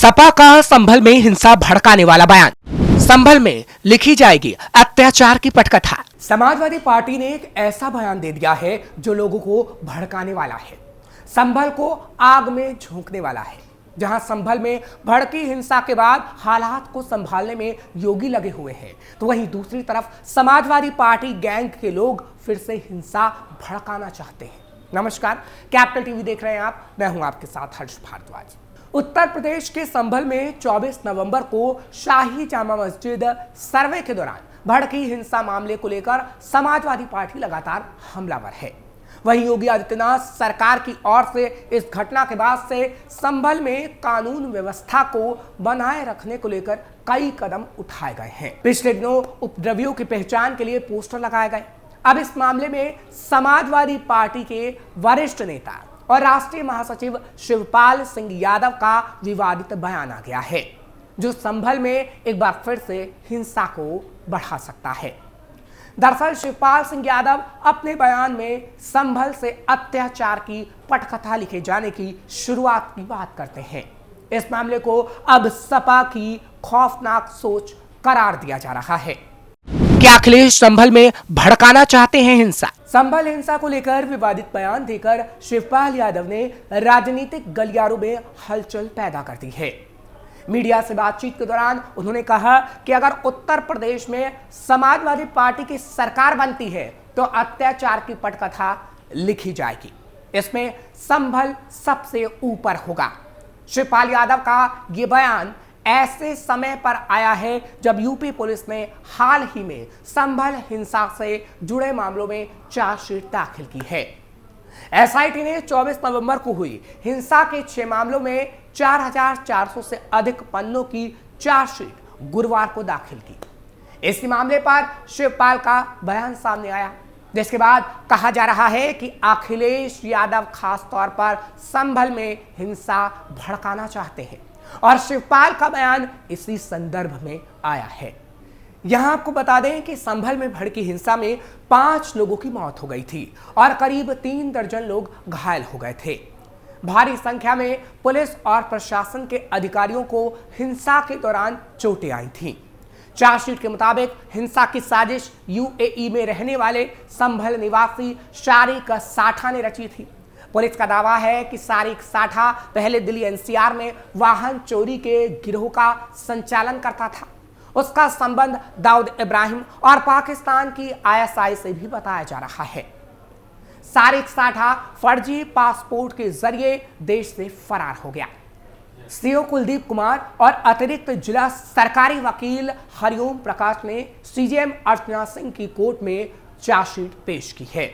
सपा का संभल में हिंसा भड़काने वाला बयान। संभल में लिखी जाएगी अत्याचार की पटकथा। समाजवादी पार्टी ने एक ऐसा बयान दे दिया है जो लोगों को भड़काने वाला है, संभल को आग में झोंकने वाला है। जहां संभल में भड़की हिंसा के बाद हालात को संभालने में योगी लगे हुए हैं, तो वहीं दूसरी तरफ समाजवादी पार्टी गैंग के लोग फिर से हिंसा भड़काना चाहते हैं। नमस्कार, कैपिटल टीवी देख रहे हैं आप, मैं हूं आपके साथ हर्ष भारद्वाज। उत्तर प्रदेश के संभल में 24 नवंबर को शाही जामा मस्जिद सर्वे के दौरान भड़की हिंसा मामले को लेकर समाजवादी पार्टी लगातार हमलावर है। वहीं योगी आदित्यनाथ सरकार की ओर से इस घटना के बाद से संभल में कानून व्यवस्था को बनाए रखने को लेकर कई कदम उठाए गए हैं। पिछले दिनों उपद्रवियों की पहचान के लिए पोस्टर लगाए गए। अब इस मामले में समाजवादी पार्टी के वरिष्ठ नेता और राष्ट्रीय महासचिव शिवपाल सिंह यादव का विवादित बयान आ गया है, जो संभल में एक बार फिर से हिंसा को बढ़ा सकता है। दरअसल शिवपाल सिंह यादव अपने बयान में संभल से अत्याचार की पटकथा लिखे जाने की शुरुआत की बात करते हैं। इस मामले को अब सपा की खौफनाक सोच करार दिया जा रहा है। क्या अखिलेश संभल में भड़काना चाहते हैं हिंसा? संभल हिंसा को लेकर विवादित बयान देकर शिवपाल यादव ने राजनीतिक गलियारों में हलचल पैदा कर दी है। मीडिया से बातचीत के दौरान उन्होंने कहा कि अगर उत्तर प्रदेश में समाजवादी पार्टी की सरकार बनती है तो अत्याचार की पटकथा लिखी जाएगी, इसमें संभल सबसे ऊपर होगा। शिवपाल यादव का यह बयान ऐसे समय पर आया है जब यूपी पुलिस ने हाल ही में संभल हिंसा से जुड़े मामलों में चार्जशीट दाखिल की है। एसआईटी ने 24 नवंबर को हुई हिंसा के 6 मामलों में 4400 से अधिक पन्नों की चार्जशीट गुरुवार को दाखिल की। इसी मामले पर शिवपाल का बयान सामने आया, जिसके बाद कहा जा रहा है कि अखिलेश यादव खास तौर पर संभल में हिंसा भड़काना चाहते हैं और शिवपाल का बयान इसी संदर्भ में आया है। यहां आपको बता दें कि संभल में भड़की हिंसा में 5 लोगों की मौत हो गई थी और करीब 3 दर्जन लोग घायल हो गए थे। भारी संख्या में पुलिस और प्रशासन के अधिकारियों को हिंसा के दौरान चोटें आई थीं। चार्जशीट के मुताबिक हिंसा की साजिश यूएई में रहने वाले संभल निवासी शारिक साठा ने रची थी। पुलिस का दावा है कि शारिक साठा पहले दिल्ली एनसीआर में वाहन चोरी के गिरोह का संचालन करता था। उसका संबंध दाऊद इब्राहिम और पाकिस्तान की आईएसआई से भी बताया जा रहा है। शारिक साठा फर्जी पासपोर्ट के जरिए देश से फरार हो गया। सीओ कुलदीप कुमार और अतिरिक्त जिला सरकारी वकील हरिओम प्रकाश ने सीजेएम अर्चना सिंह की कोर्ट में चार्जशीट पेश की है।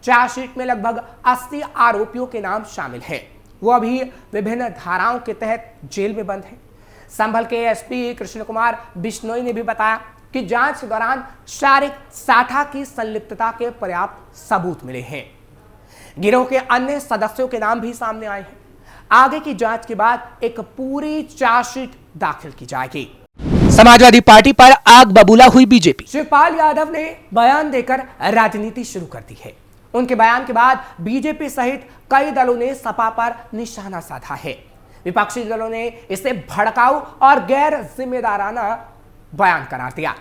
चार्जशीट में लगभग 80 आरोपियों के नाम शामिल हैं। वो अभी विभिन्न धाराओं के तहत जेल में बंद हैं। संभल के एसपी कृष्ण कुमार बिश्नोई ने भी बताया कि जांच के दौरान शारिक साठा की संलिप्तता के पर्याप्त सबूत मिले हैं। गिरोह के अन्य सदस्यों के नाम भी सामने आए हैं। आगे की जांच के बाद एक पूरी चार्जशीट दाखिल की जाएगी। समाजवादी पार्टी पर आग बबूला हुई बीजेपी। शिवपाल यादव ने बयान देकर राजनीति शुरू कर दी है। उनके बयान के बाद बीजेपी सहित कई दलों ने सपा पर निशाना साधा है। विपक्षी दलों ने इसे भड़काऊ और गैर जिम्मेदाराना बयान करार दिया।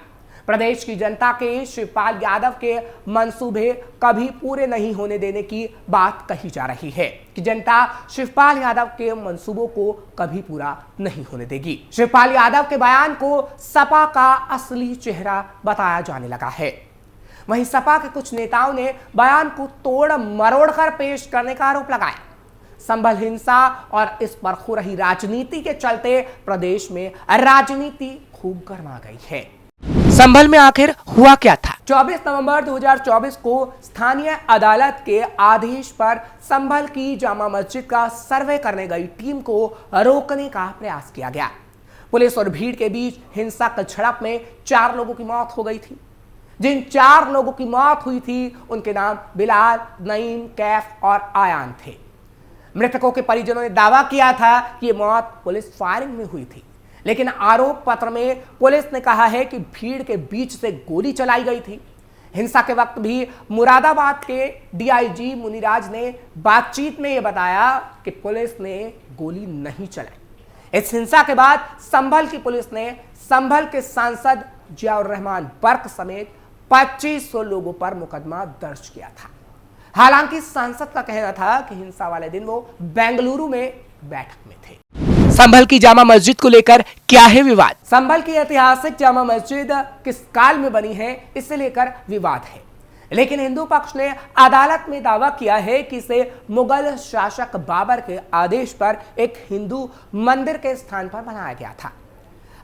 प्रदेश की जनता के शिवपाल यादव के मंसूबे कभी पूरे नहीं होने देने की बात कही जा रही है कि जनता शिवपाल यादव के मंसूबों को कभी पूरा नहीं होने देगी। शिवपाल यादव के बयान को सपा का असली चेहरा बताया जाने लगा है। वहीं सपा के कुछ नेताओं ने बयान को तोड़ मरोड़ कर पेश करने का आरोप लगाया। संभल हिंसा और इस पर हो रही राजनीति के चलते प्रदेश में राजनीति खूब गर्मा गई है। संभल में आखिर हुआ क्या था? 24 नवंबर 2024 को स्थानीय अदालत के आदेश पर संभल की जामा मस्जिद का सर्वे करने गई टीम को रोकने का प्रयास किया गया। पुलिस और भीड़ के बीच हिंसक झड़प में 4 लोगों की मौत हो गई थी। जिन 4 लोगों की मौत हुई थी उनके नाम बिलाल, नईम, कैफ और आयान थे। मृतकों के परिजनों ने दावा किया था कि मौत पुलिस फायरिंग में हुई थी, लेकिन आरोप पत्र में पुलिस ने कहा है कि भीड़ के बीच से गोली चलाई गई थी। हिंसा के वक्त भी मुरादाबाद के डीआईजी मुनिराज ने बातचीत में यह बताया कि पुलिस ने गोली नहीं चलाई। इस हिंसा के बाद संभल की पुलिस ने संभल के सांसद जियाउर रहमान बर्क समेत 2500 लोगों पर मुकदमा दर्ज किया था। हालांकि सांसद का कहना था कि हिंसा वाले दिन वो बेंगलुरु में बैठक में थे। संभल की जामा मस्जिद को लेकर क्या है विवाद? संभल की ऐतिहासिक जामा मस्जिद किस काल में बनी है, इसे लेकर विवाद है। लेकिन हिंदू पक्ष ने अदालत में दावा किया है कि इसे मुगल शासक बाबर के आदेश पर एक हिंदू मंदिर के स्थान पर बनाया गया था।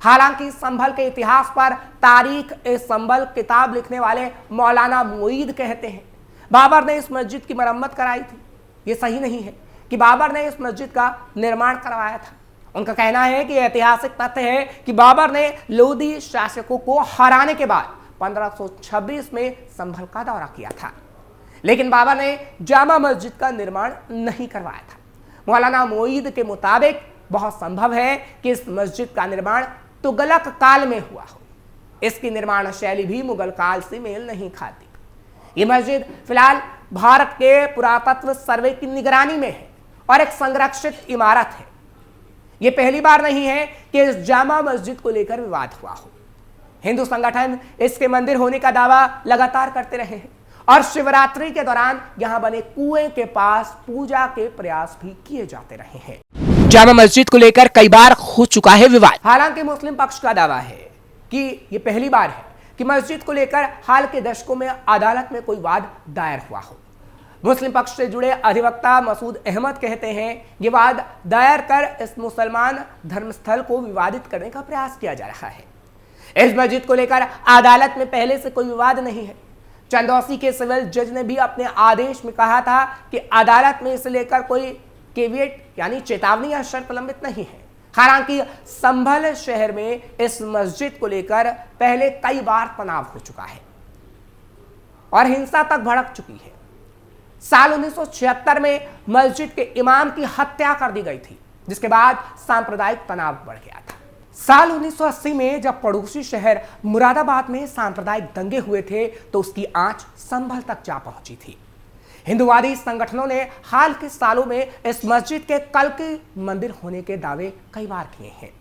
हालांकि संभल के इतिहास पर तारीख ए संभल किताब लिखने वाले मौलाना मुईद कहते हैं बाबर ने इस मस्जिद की मरम्मत कराई थी। ये सही नहीं है कि बाबर ने इस मस्जिद का निर्माण करवाया था। उनका कहना है कि ऐतिहासिक तथ्य है कि बाबर ने लोधी शासकों को हराने के बाद 1526 में संभल का दौरा किया था, लेकिन बाबर ने जामा मस्जिद का निर्माण नहीं करवाया था। मौलाना मुईद के मुताबिक बहुत संभव है कि इस मस्जिद का निर्माण तुगलक काल में हुआ हो। इसकी निर्माण शैली भी मुगल काल से मेल नहीं खाती। ये मस्जिद फिलहाल भारत के पुरातत्व सर्वे की निगरानी में है और एक संरक्षित इमारत है। ये पहली बार नहीं है कि इस जामा मस्जिद को लेकर विवाद हुआ हो। हिंदू संगठन इसके मंदिर होने का दावा लगातार करते रहे हैं और शिवरात्रि के दौरान यहां बने कुएं के पास पूजा के प्रयास भी किए जाते रहे हैं। जामा मस्जिद को लेकर कई बार हो चुका है विवाद। हालांकि मुस्लिम पक्ष का दावा है कि ये पहली बार है कि मस्जिद को लेकर हाल के दशकों में अदालत में कोई वाद दायर हुआ हो। मुस्लिम पक्ष से जुड़े अधिवक्ता मसूद अहमद कहते हैं ये वाद दायर कर इस मुसलमान धर्मस्थल को विवादित करने का प्रयास किया जा रहा है। इस मस्जिद को लेकर अदालत में पहले से कोई विवाद नहीं है। चंदौसी के सिविल जज ने भी अपने आदेश में कहा था कि अदालत में इसे लेकर कोई केविएट यानी चेतावनी या शर्त लंबित नहीं है। हालांकि संभल शहर में इस मस्जिद को लेकर पहले कई बार तनाव हो चुका है और हिंसा तक भड़क चुकी है। साल 1976 में मस्जिद के इमाम की हत्या कर दी गई थी, जिसके बाद सांप्रदायिक तनाव बढ़ गया था। साल 1980 में जब पड़ोसी शहर मुरादाबाद में सांप्रदायिक दंगे हुए थे तो उसकी आंच संभल तक जा पहुंची थी। हिंदुवादी संगठनों ने हाल के सालों में इस मस्जिद के कल के मंदिर होने के दावे कई बार किए हैं।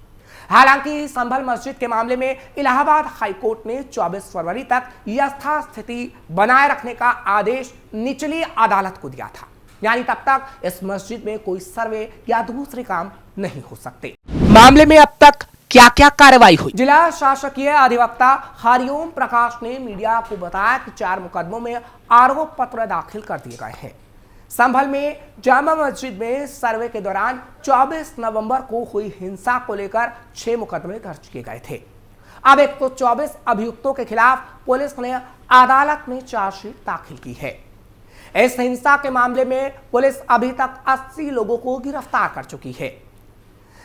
हालांकि संभल मस्जिद के मामले में इलाहाबाद हाईकोर्ट ने 24 फरवरी तक यथास्थिति बनाए रखने का आदेश निचली अदालत को दिया था, यानी तब तक इस मस्जिद में कोई सर्वे या दूसरे काम नहीं हो सकते। मामले में अब तक क्या क्या कार्रवाई हुई? जिला शासकीय अधिवक्ता हरिओम प्रकाश ने मीडिया को बताया कि 4 मुकदमों में आरोप पत्र दाखिल कर दिए गए हैं। संभल में जामा मस्जिद में सर्वे के दौरान 24 नवंबर को हुई हिंसा को लेकर 6 मुकदमे दर्ज किए गए थे। अब 124 अभियुक्तों के खिलाफ पुलिस ने अदालत में चार्जशीट दाखिल की है। इस हिंसा के मामले में पुलिस अभी तक 80 लोगों को गिरफ्तार कर चुकी है।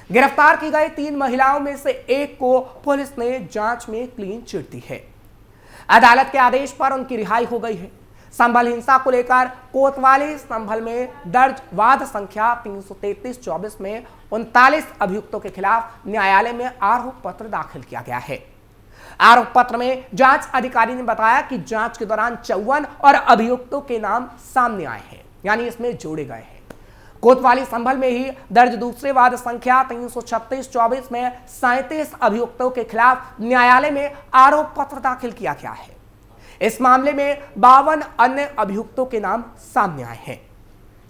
गिरफ्तार की गई 3 महिलाओं में से एक को पुलिस ने जांच में क्लीन चिट दी है। अदालत के आदेश पर उनकी रिहाई हो गई है। संभल हिंसा को लेकर कोतवाली संभल में दर्ज वाद संख्या 333/24 में 39 अभियुक्तों के खिलाफ न्यायालय में आरोप पत्र दाखिल किया गया है। आरोप पत्र में जांच अधिकारी ने बताया कि जांच के दौरान 54 और अभियुक्तों के नाम सामने आए हैं, यानी इसमें जोड़े गए हैं। कोतवाली संभल में ही दर्ज दूसरे वाद संख्या 336/24 में 37 अभियुक्तों के खिलाफ न्यायालय में आरोप पत्र दाखिल किया गया है। इस मामले में 52 अन्य अभियुक्तों के नाम सामने आए हैं।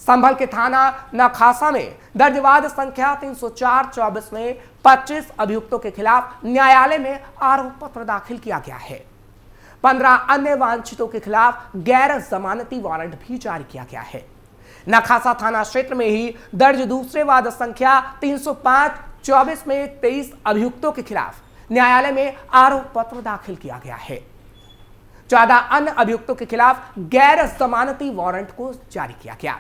संभल के थाना नखासा में दर्ज वाद संख्या 304/24 में 25 अभियुक्तों के खिलाफ न्यायालय में आरोप पत्र दाखिल किया गया है। 15 अन्य वांछितों के खिलाफ गैर जमानती वारंट भी जारी किया गया है। नखासा थाना क्षेत्र में ही दर्ज दूसरे वाद संख्या 305/24 में 23 अभियुक्तों के खिलाफ न्यायालय में आरोप पत्र दाखिल किया गया है। 14 अन्य अभियुक्तों के खिलाफ गैर जमानती वारंट को जारी किया गया।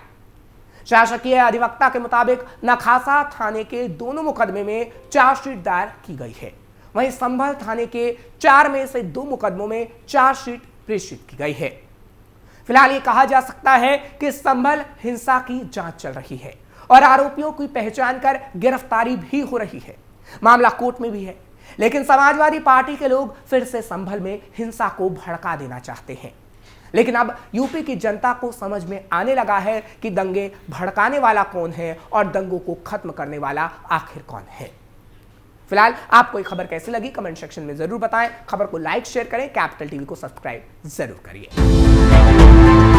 शासकीय अधिवक्ता के मुताबिक नखासा थाने के दोनों मुकदमे में चार्जशीट दायर की गई है। वहीं संभल थाने के 4 में से 2 मुकदमों में चार्जशीट प्रेषित की गई है। फिलहाल ये कहा जा सकता है कि संभल हिंसा की जांच चल रही है और आरोपियों की पहचान कर गिरफ्तारी भी हो रही है। मामला कोर्ट में भी है, लेकिन समाजवादी पार्टी के लोग फिर से संभल में हिंसा को भड़का देना चाहते हैं। लेकिन अब यूपी की जनता को समझ में आने लगा है कि दंगे भड़काने वाला कौन है और दंगों को खत्म करने वाला आखिर कौन है। फिलहाल आपको ये खबर कैसी लगी कमेंट सेक्शन में जरूर बताएं। खबर को लाइक शेयर करें, कैपिटल टीवी को सब्सक्राइब जरूर करिए।